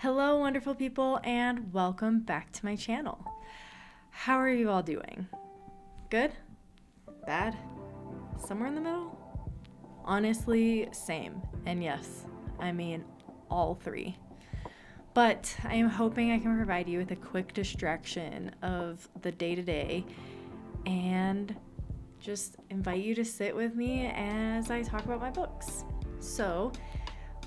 Hello, wonderful people, and welcome back to my channel. How are you all doing? Good? Bad? Somewhere in the middle? Honestly, same. And yes, I mean all three. But I am hoping I can provide you with a quick distraction of the day-to-day and just invite you to sit with me as I talk about my books. So,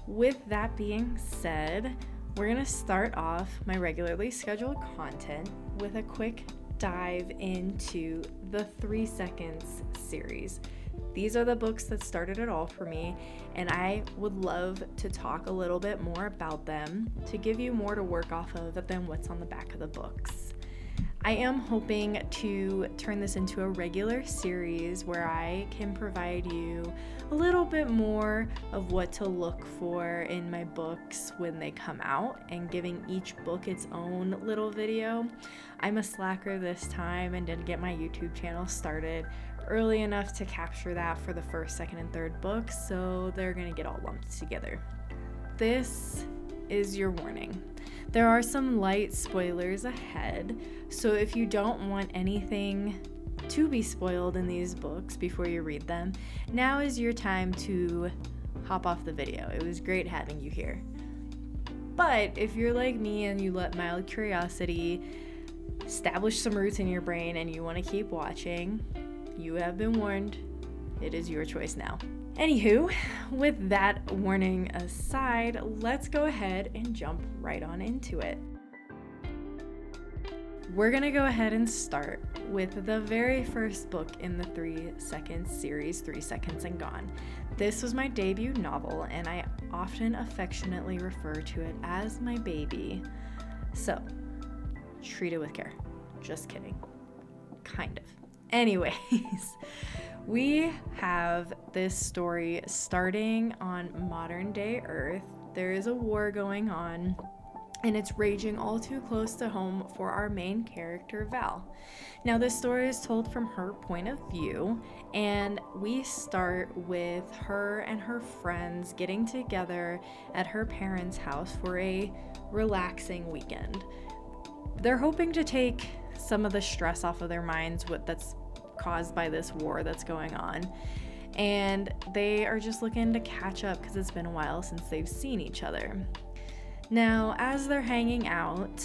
with that being said, we're going to start off my regularly scheduled content with a quick dive into the 3 Seconds series. These are the books that started it all for me, and I would love to talk a little bit more about them to give you more to work off of than what's on the back of the books. I am hoping to turn this into a regular series where I can provide you a little bit more of what to look for in my books when they come out and giving each book its own little video. I'm a slacker this time and didn't get my YouTube channel started early enough to capture that for the first, second, and third books, so they're gonna get all lumped together. This is your warning. There are some light spoilers ahead, so if you don't want anything to be spoiled in these books before you read them, now is your time to hop off the video. It was great having you here. But if you're like me and you let mild curiosity establish some roots in your brain and you want to keep watching, you have been warned. It is your choice now. Anywho, with that warning aside, let's go ahead and jump right on into it. We're gonna go ahead and start with the very first book in the 3 Seconds series, 3 Seconds and Gone. This was my debut novel, and I often affectionately refer to it as my baby. So, treat it with care. Just kidding. Kind of. Anyways, we have this story starting on modern day Earth. There is a war going on, and it's raging all too close to home for our main character, Val. Now, this story is told from her point of view, and we start with her and her friends getting together at her parents' house for a relaxing weekend. They're hoping to take some of the stress off of their minds that's caused by this war that's going on, and they are just looking to catch up because it's been a while since they've seen each other. Now, as they're hanging out,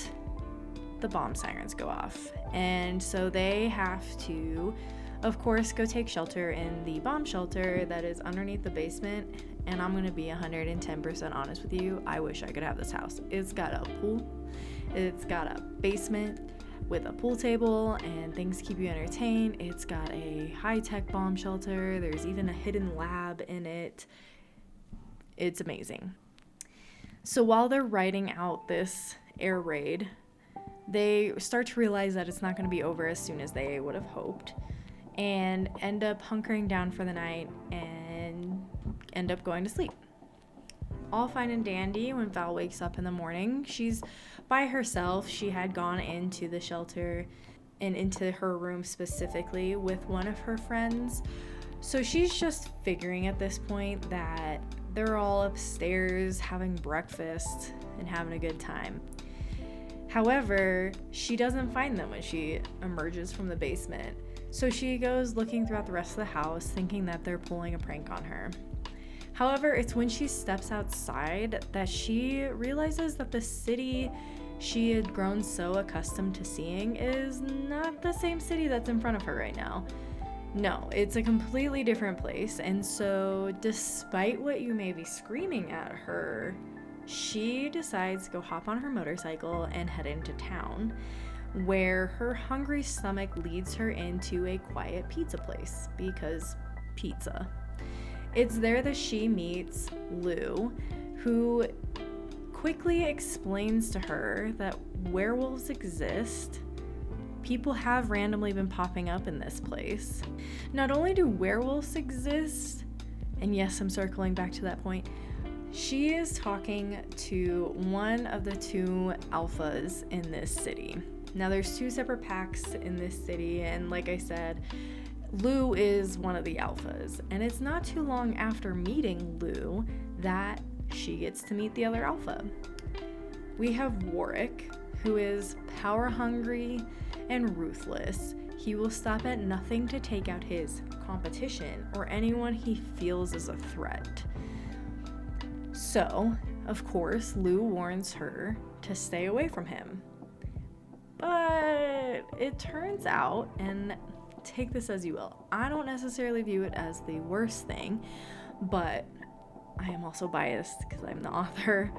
the bomb sirens go off, and so they have to, of course, go take shelter in the bomb shelter that is underneath the basement. And I'm gonna be 110% honest with you, I wish I could have this house. It's got a pool, it's got a basement with a pool table, and things keep you entertained. It's got a high-tech bomb shelter. There's even a hidden lab in it. It's amazing. So while they're writing out this air raid, they start to realize that it's not going to be over as soon as they would have hoped, and end up hunkering down for the night and end up going to sleep. All fine and dandy when Val wakes up in the morning. She's by herself. She had gone into the shelter and into her room specifically with one of her friends. So she's just figuring at this point that they're all upstairs having breakfast and having a good time. However, she doesn't find them when she emerges from the basement. So she goes looking throughout the rest of the house, thinking that they're pulling a prank on her. However, it's when she steps outside that she realizes that the city she had grown so accustomed to seeing is not the same city that's in front of her right now. No, it's a completely different place, and so despite what you may be screaming at her, she decides to go hop on her motorcycle and head into town, where her hungry stomach leads her into a quiet pizza place, because pizza. It's there that she meets Lou, who quickly explains to her that werewolves exist. People have randomly been popping up in this place. Not only do werewolves exist, and yes, I'm circling back to that point, she is talking to one of the 2 alphas in this city. Now, there's 2 separate packs in this city, and like I said, Lou is one of the alphas, and it's not too long after meeting Lou that she gets to meet the other alpha. We have Warwick, who is power hungry and ruthless. He will stop at nothing to take out his competition or anyone he feels is a threat. So, of course, Lou warns her to stay away from him. But it turns out, and take this as you will, I don't necessarily view it as the worst thing, but I am also biased because I'm the author.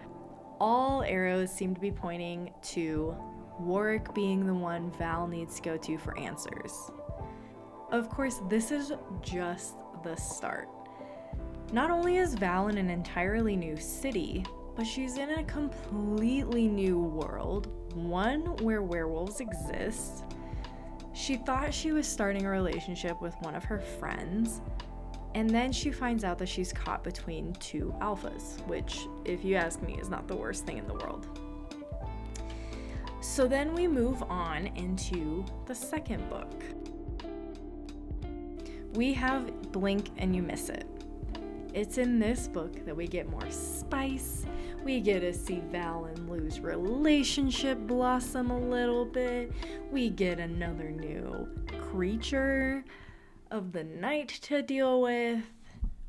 All arrows seem to be pointing to Warwick being the one Val needs to go to for answers. Of course, this is just the start. Not only is Val in an entirely new city, but she's in a completely new world, one where werewolves exist. She thought she was starting a relationship with one of her friends, and then she finds out that she's caught between two alphas, which, if you ask me, is not the worst thing in the world. So then we move on into the second book. We have Blink and You Miss It. It's in this book that we get more spice. We get to see Val and Lou's relationship blossom a little bit. We get another new creature of the night to deal with.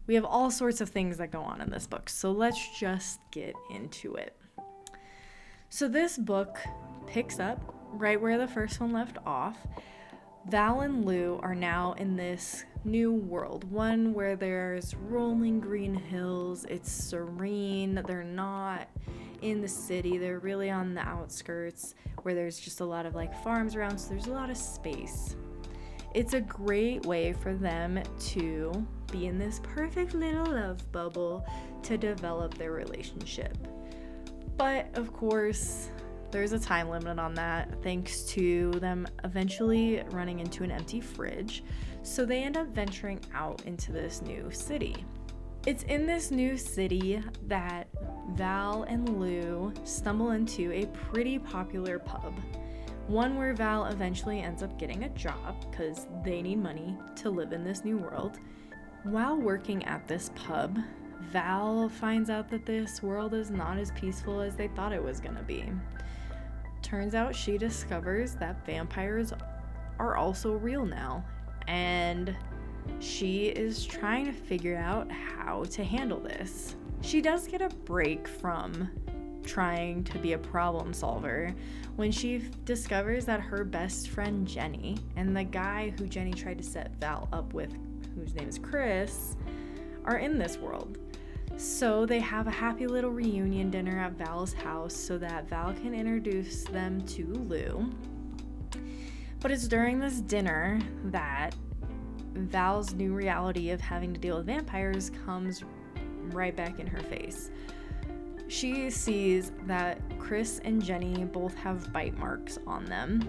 We have all sorts of things that go on in this book, so let's just get into it. So this book picks up right where the first one left off. Val and Lou are now in this new world, one where there's rolling green hills, it's serene, they're not in the city, they're really on the outskirts where there's just a lot of like farms around, so there's a lot of space. It's a great way for them to be in this perfect little love bubble to develop their relationship. But of course, there's a time limit on that, thanks to them eventually running into an empty fridge. So they end up venturing out into this new city. It's in this new city that Val and Lou stumble into a pretty popular pub. One where Val eventually ends up getting a job because they need money to live in this new world. While working at this pub, Val finds out that this world is not as peaceful as they thought it was gonna be. Turns out she discovers that vampires are also real now, and she is trying to figure out how to handle this. She does get a break from trying to be a problem solver when she discovers that her best friend Jenny and the guy who Jenny tried to set Val up with, whose name is Chris, are in this world. So they have a happy little reunion dinner at Val's house so that Val can introduce them to Lou. But it's during this dinner that Val's new reality of having to deal with vampires comes right back in her face. She sees that Chris and Jenny both have bite marks on them,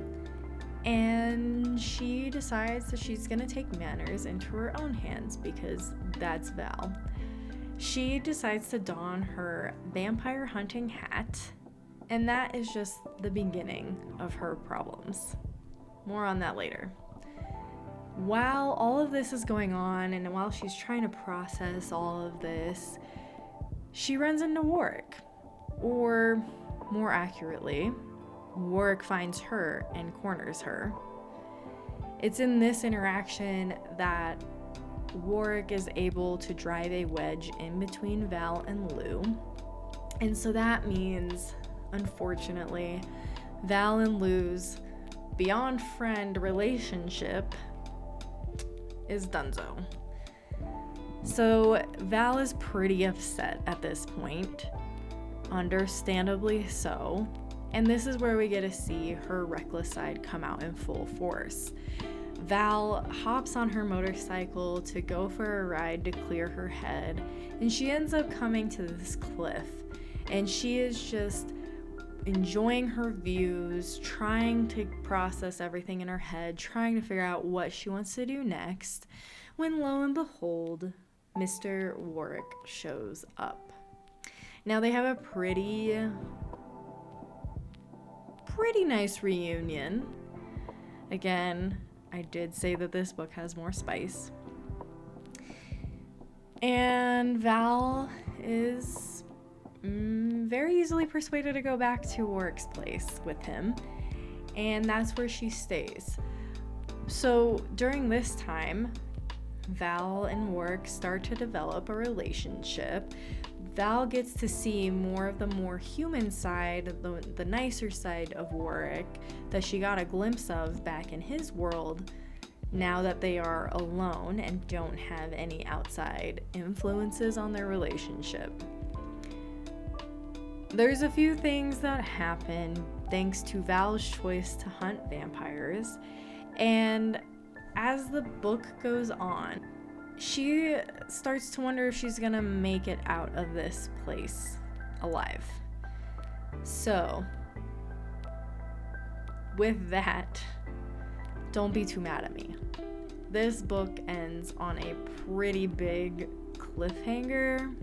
and she decides that she's gonna take matters into her own hands because that's Val. She decides to don her vampire hunting hat, and that is just the beginning of her problems. More on that later. While all of this is going on, and while she's trying to process all of this, she runs into Warwick. Or, more accurately, Warwick finds her and corners her. It's in this interaction that Warwick is able to drive a wedge in between Val and Lou. And so that means, unfortunately, Val and Lou's beyond friend relationship is donezo. So Val is pretty upset at this point, understandably so, and this is where we get to see her reckless side come out in full force. Val hops on her motorcycle to go for a ride to clear her head, and she ends up coming to this cliff, and she is just enjoying her views, trying to process everything in her head, trying to figure out what she wants to do next, when lo and behold, Mr. Warwick shows up. Now they have a pretty nice reunion. Again, I did say that this book has more spice. And Val is very easily persuaded to go back to Warwick's place with him, and that's where she stays. So during this time, Val and Warwick start to develop a relationship. Val gets to see more of the more human side, the nicer side of Warwick that she got a glimpse of back in his world, now that they are alone and don't have any outside influences on their relationship. There's a few things that happen thanks to Val's choice to hunt vampires, and as the book goes on, she starts to wonder if she's gonna make it out of this place alive. So, with that, don't be too mad at me. This book ends on a pretty big cliffhanger,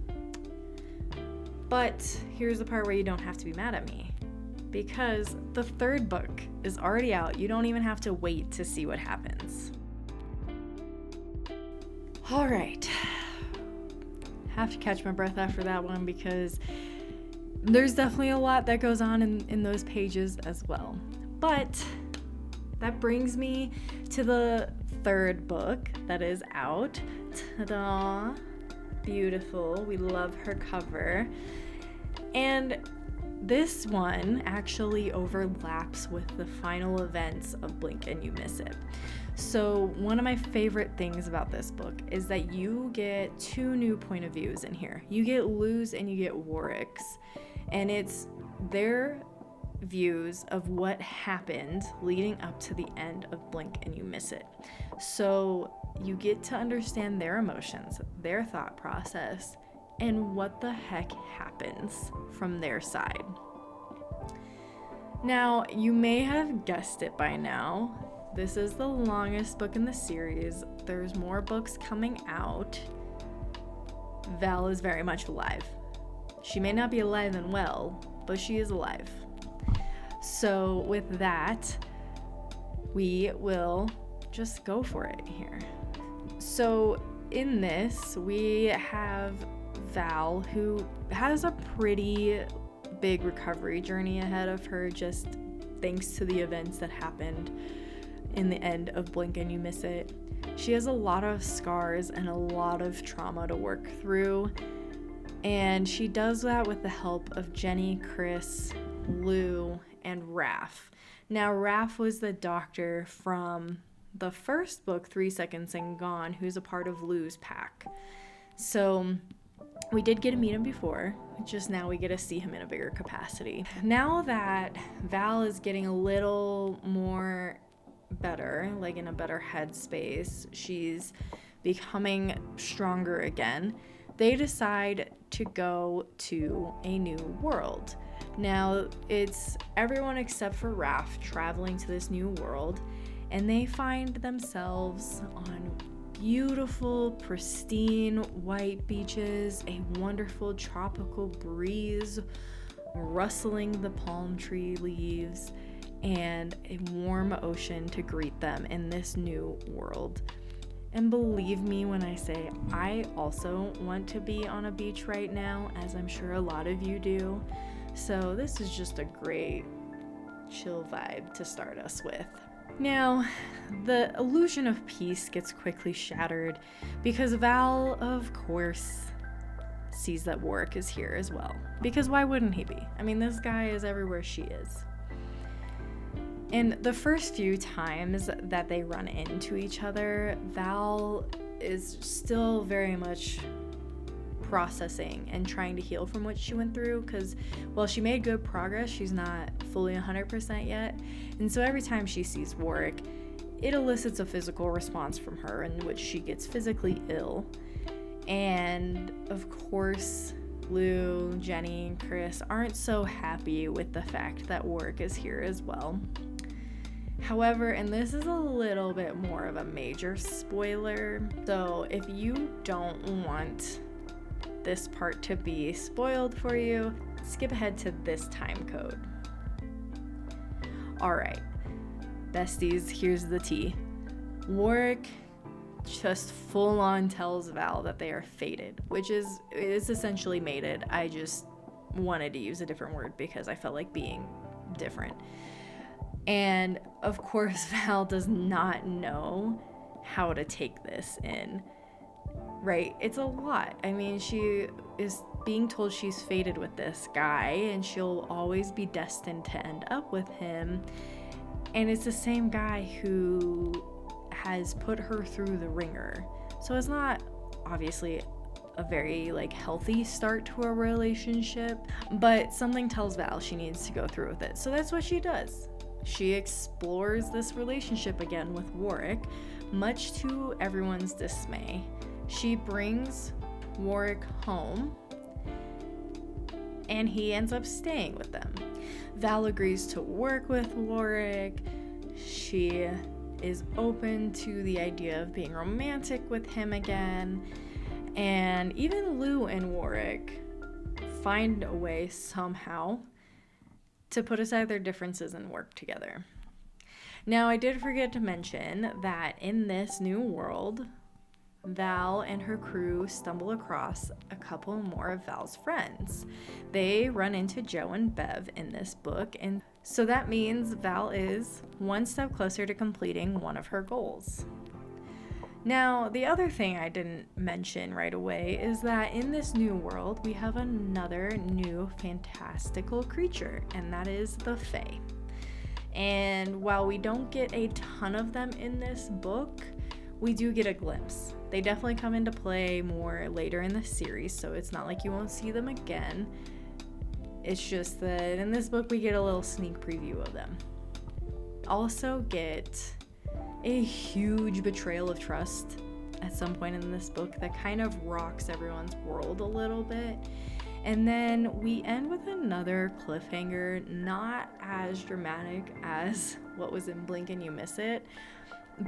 but here's the part where you don't have to be mad at me, because the third book is already out. You don't even have to wait to see what happens. All right, have to catch my breath after that one because there's definitely a lot that goes on in those pages as well. But that brings me to the third book that is out. Ta-da! Beautiful. We love her cover. And this one actually overlaps with the final events of Blink and You Miss It. So one of my favorite things about this book is that you get two new point of views in here. You get Lou's and you get Warwick's, and it's their views of what happened leading up to the end of Blink and You Miss It. So you get to understand their emotions, their thought process, and what the heck happens from their side. Now, you may have guessed it by now. This is the longest book in the series. There's more books coming out. Val is very much alive. She may not be alive and well, but she is alive. So with that, we will just go for it here. So in this, we have Val, who has a pretty big recovery journey ahead of her, just thanks to the events that happened in the end of Blink and You Miss It. She has a lot of scars and a lot of trauma to work through, and she does that with the help of Jenny, Chris, Lou, and Raph. Now, Raph was the doctor from the first book, 3 Seconds and Gone, who's a part of Lou's pack. So we did get to meet him before, just now we get to see him in a bigger capacity. Now that Val is getting a little more better, like in a better headspace, she's becoming stronger again, they decide to go to a new world. Now, it's everyone except for Raph traveling to this new world, and they find themselves on beautiful, pristine white beaches, a wonderful tropical breeze rustling the palm tree leaves, and a warm ocean to greet them in this new world. And believe me when I say I also want to be on a beach right now, as I'm sure a lot of you do. So this is just a great chill vibe to start us with. Now, the illusion of peace gets quickly shattered because Val, of course, sees that Warwick is here as well. Because why wouldn't he be? I mean, this guy is everywhere she is. And the first few times that they run into each other, Val is still very much processing and trying to heal from what she went through, because while she made good progress, she's not fully 100% yet. And so every time she sees Warwick, it elicits a physical response from her in which she gets physically ill. And of course, Lou, Jenny, and Chris aren't so happy with the fact that Warwick is here as well. However, and this is a little bit more of a major spoiler, so if you don't want this part to be spoiled for you, skip ahead to this time code. Alright, besties, here's the tea. Warwick just full on tells Val that they are fated, which is essentially mated. I just wanted to use a different word because I felt like being different. And of course, Val does not know how to take this in, right? It's a lot. I mean, she is being told she's fated with this guy and she'll always be destined to end up with him. And it's the same guy who has put her through the ringer. So it's not obviously a very healthy start to a relationship, but something tells Val she needs to go through with it. So that's what she does. She explores this relationship again with Warwick, much to everyone's dismay. She brings Warwick home and he ends up staying with them. Val agrees to work with Warwick. She is open to the idea of being romantic with him again. And even Lou and Warwick find a way somehow to put aside their differences and work together. Now, I did forget to mention that in this new world, Val and her crew stumble across a couple more of Val's friends. They run into Joe and Bev in this book, and so that means Val is one step closer to completing one of her goals. Now, the other thing I didn't mention right away is that in this new world, we have another new fantastical creature, and that is the Fae. And while we don't get a ton of them in this book, we do get a glimpse. They definitely come into play more later in the series, so it's not like you won't see them again. It's just that in this book, we get a little sneak preview of them. Also get a huge betrayal of trust at some point in this book that kind of rocks everyone's world a little bit. And then we end with another cliffhanger, not as dramatic as what was in Blink and You Miss It,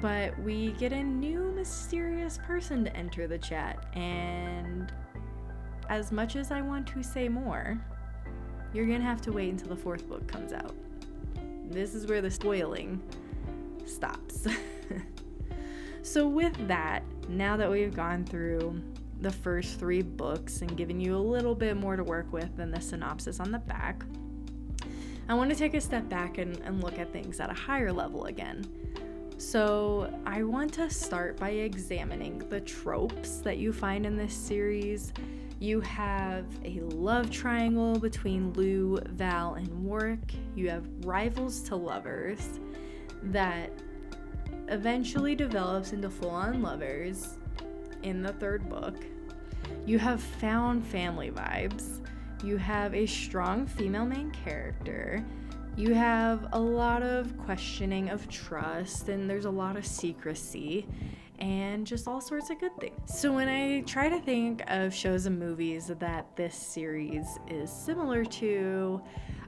but we get a new mysterious person to enter the chat. And as much as I want to say more, you're gonna have to wait until the fourth book comes out. This is where the spoiling stops. So with that, now that we've gone through the first 3 books and given you a little bit more to work with than the synopsis on the back, I want to take a step back and look at things at a higher level again. So I want to start by examining the tropes that you find in this series. You have a love triangle between Lou, Val, and Warwick. You have rivals to lovers that eventually develops into full-on lovers in the 3rd book. You have found family vibes. You have a strong female main character. You have a lot of questioning of trust, and there's a lot of secrecy and just all sorts of good things. So when I try to think of shows and movies that this series is similar to,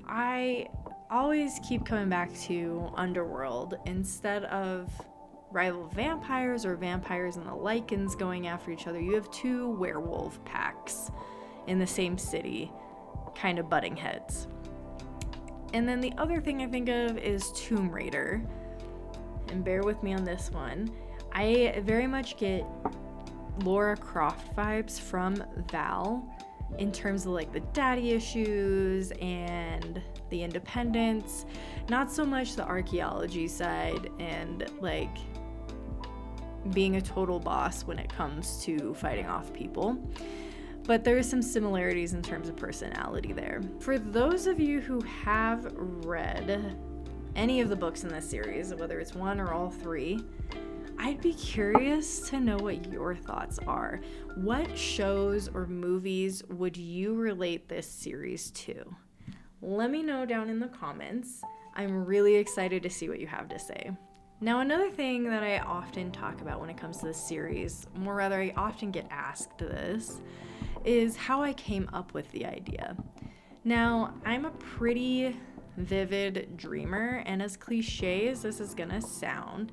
I always keep coming back to Underworld. Instead of rival vampires or vampires and the Lycans going after each other, you have 2 werewolf packs in the same city, kind of butting heads. And then the other thing I think of is Tomb Raider, and bear with me on this one. I very much get Lara Croft vibes from Val in terms of the daddy issues and the independence, not so much the archaeology side and being a total boss when it comes to fighting off people. But there are some similarities in terms of personality there. For those of you who have read any of the books in this series, whether it's 1 or all 3, I'd be curious to know what your thoughts are. What shows or movies would you relate this series to? Let me know down in the comments. I'm really excited to see what you have to say. Now, another thing that I often talk about when it comes to this series, more rather I often get asked this, is how I came up with the idea. Now, I'm a pretty vivid dreamer, and as cliche as this is gonna sound,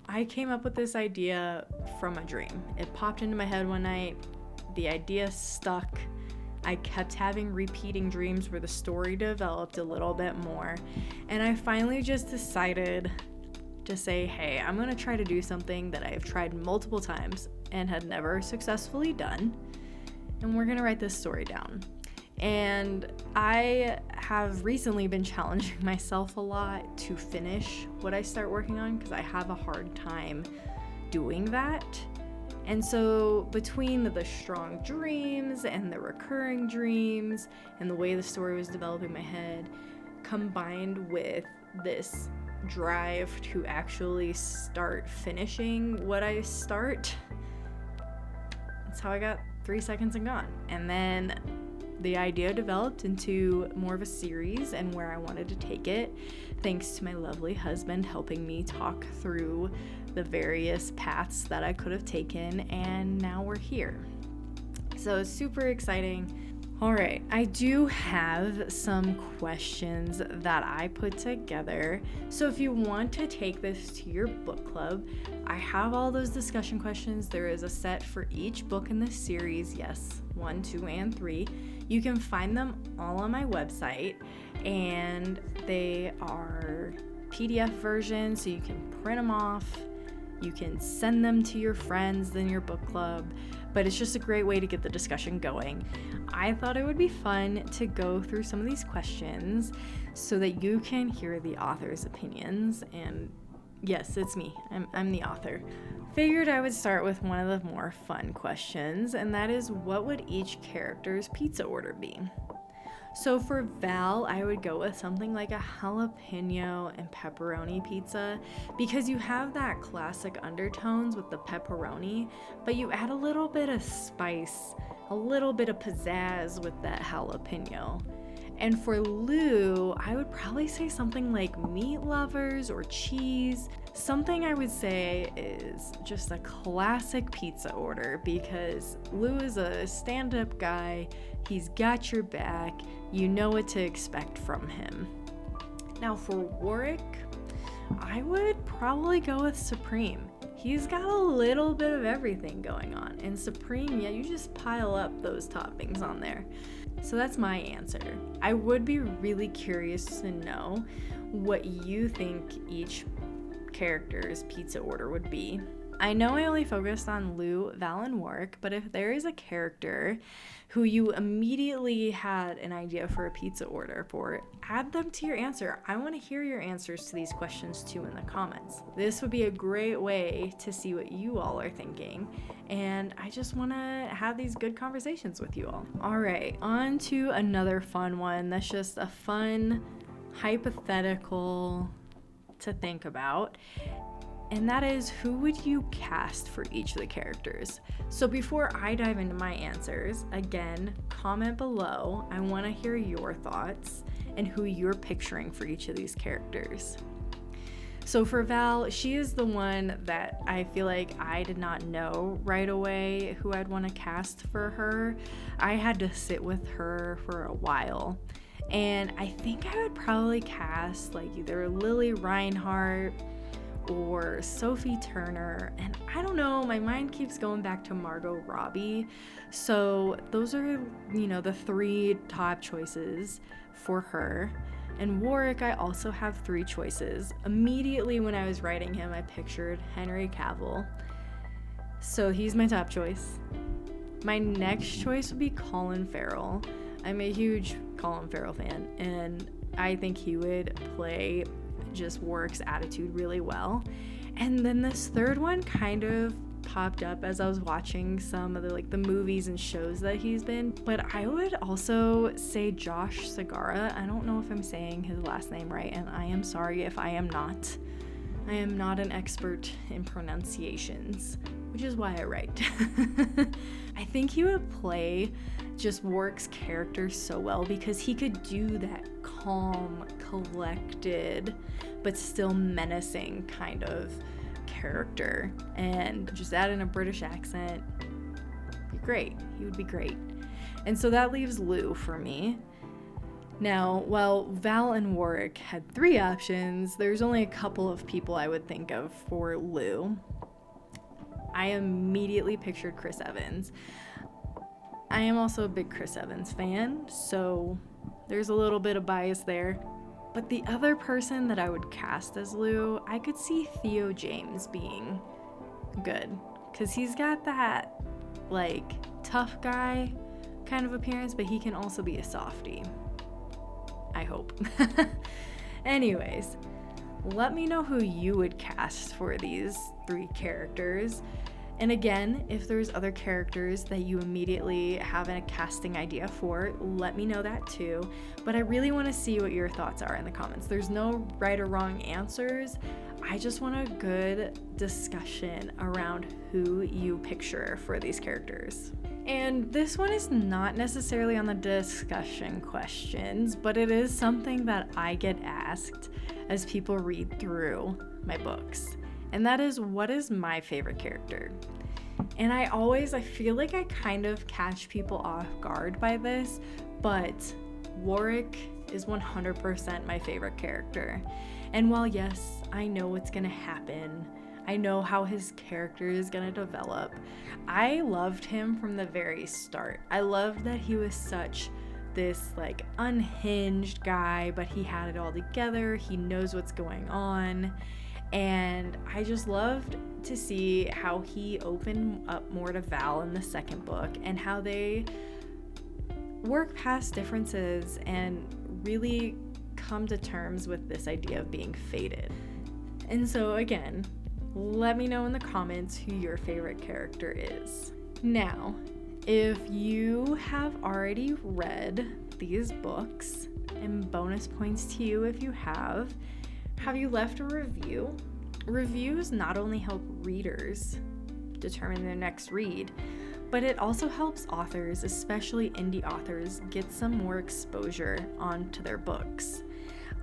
I came up with this idea from a dream. It popped into my head one night, the idea stuck. I kept having repeating dreams where the story developed a little bit more, and I finally just decided to say, hey, I'm gonna try to do something that I've tried multiple times and had never successfully done, and we're gonna write this story down. And I have recently been challenging myself a lot to finish what I start working on because I have a hard time doing that. And so between the strong dreams and the recurring dreams and the way the story was developing in my head, combined with this drive to actually start finishing what I start, that's how I got 3 Seconds and Gone. And then the idea developed into more of a series and where I wanted to take it, thanks to my lovely husband helping me talk through the various paths that I could have taken, and now we're here. So it's super exciting. All right, I do have some questions that I put together. So if you want to take this to your book club, I have all those discussion questions. There is a set for each book in this series. Yes, 1, 2, and 3. You can find them all on my website, and they are PDF versions, so you can print them off. You can send them to your friends in your book club, but it's just a great way to get the discussion going. I thought it would be fun to go through some of these questions so that you can hear the author's opinions. And yes, it's me. I'm the author. Figured I would start with one of the more fun questions, and that is, what would each character's pizza order be? So for Val, I would go with something like a jalapeno and pepperoni pizza, because you have that classic undertones with the pepperoni, but you add a little bit of spice, a little bit of pizzazz with that jalapeno. And for Lou, I would probably say something like meat lovers or cheese. Something I would say is just a classic pizza order, because Lou is a stand-up guy. He's got your back. You know what to expect from him. Now for Warwick, I would probably go with Supreme. He's got a little bit of everything going on. And Supreme, yeah, you just pile up those toppings on there. So that's my answer. I would be really curious to know what you think each character's pizza order would be. I know I only focused on Lou, Val, and Warwick, but if there is a character who you immediately had an idea for a pizza order for, add them to your answer. I want to hear your answers to these questions too in the comments. This would be a great way to see what you all are thinking, and I just want to have these good conversations with you all. All right, on to another fun one that's just a fun hypothetical to think about. And that is, who would you cast for each of the characters? So before I dive into my answers, again, comment below. I want to hear your thoughts and who you're picturing for each of these characters. So for Val, she is the one that I feel like I did not know right away who I'd want to cast for her. I had to sit with her for a while. And I think I would probably cast like either Lily Reinhart or Sophie Turner, and I don't know, my mind keeps going back to Margot Robbie. So those are, the 3 top choices for her. And Warwick, I also have 3 choices. Immediately when I was writing him, I pictured Henry Cavill. So he's my top choice. My next choice would be Colin Farrell. I'm a huge Colin Farrell fan, and I think he would play just Warwick's attitude really well. And then this third one kind of popped up as I was watching some of the movies and shows that he's been, but I would also say Josh Segarra. I don't know if I'm saying his last name right, and I am sorry if I am not. I am not an expert in pronunciations, which is why I write. I think he would play just Warwick's character so well, because he could do that calm, collected, but still menacing kind of character, and just add in a British accent. Be great. He would be great. And so that leaves Lou for me. Now, while Val and Warwick had 3 options, there's only a couple of people I would think of for Lou. I immediately pictured Chris Evans. I am also a big Chris Evans fan, so there's a little bit of bias there. But the other person that I would cast as Lou, I could see Theo James being good, because he's got that tough guy, kind of appearance, but he can also be a softie. I hope. Anyways, let me know who you would cast for these 3 characters. And again, if there's other characters that you immediately have a casting idea for, let me know that too. But I really want to see what your thoughts are in the comments. There's no right or wrong answers. I just want a good discussion around who you picture for these characters. And this one is not necessarily on the discussion questions, but it is something that I get asked as people read through my books. And that is, what is my favorite character? And I feel like I kind of catch people off guard by this, but Warwick is 100% my favorite character. And while yes, I know what's gonna happen, I know how his character is gonna develop, I loved him from the very start. I loved that he was such this like unhinged guy, but he had it all together. He knows what's going on. And I just loved to see how he opened up more to Val in the second book and how they work past differences and really come to terms with this idea of being fated. And so again, let me know in the comments who your favorite character is. Now, if you have already read these books, and bonus points to you if you have you left a review? Reviews not only help readers determine their next read, but it also helps authors, especially indie authors, get some more exposure onto their books.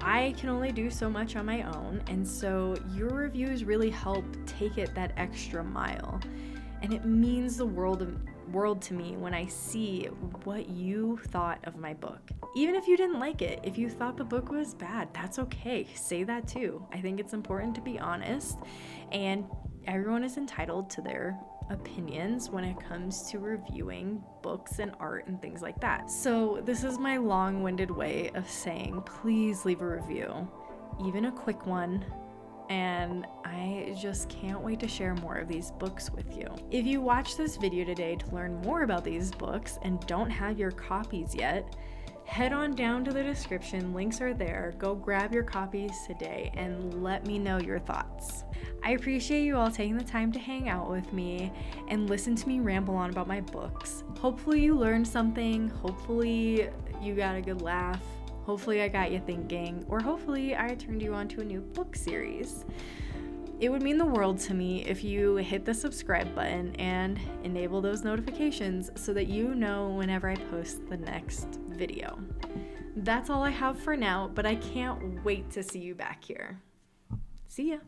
I can only do so much on my own, and so your reviews really help take it that extra mile. And it means the world to me when I see what you thought of my book. Even if you didn't like it, if you thought the book was bad, that's okay. Say that too. I think it's important to be honest, and everyone is entitled to their opinions when it comes to reviewing books and art and things like that. So this is my long-winded way of saying, please leave a review, even a quick one. And I just can't wait to share more of these books with you. If you watched this video today to learn more about these books and don't have your copies yet, head on down to the description, links are there. Go grab your copies today and let me know your thoughts. I appreciate you all taking the time to hang out with me and listen to me ramble on about my books. Hopefully you learned something, hopefully you got a good laugh. Hopefully I got you thinking, or hopefully I turned you on to a new book series. It would mean the world to me if you hit the subscribe button and enable those notifications so that you know whenever I post the next video. That's all I have for now, but I can't wait to see you back here. See ya.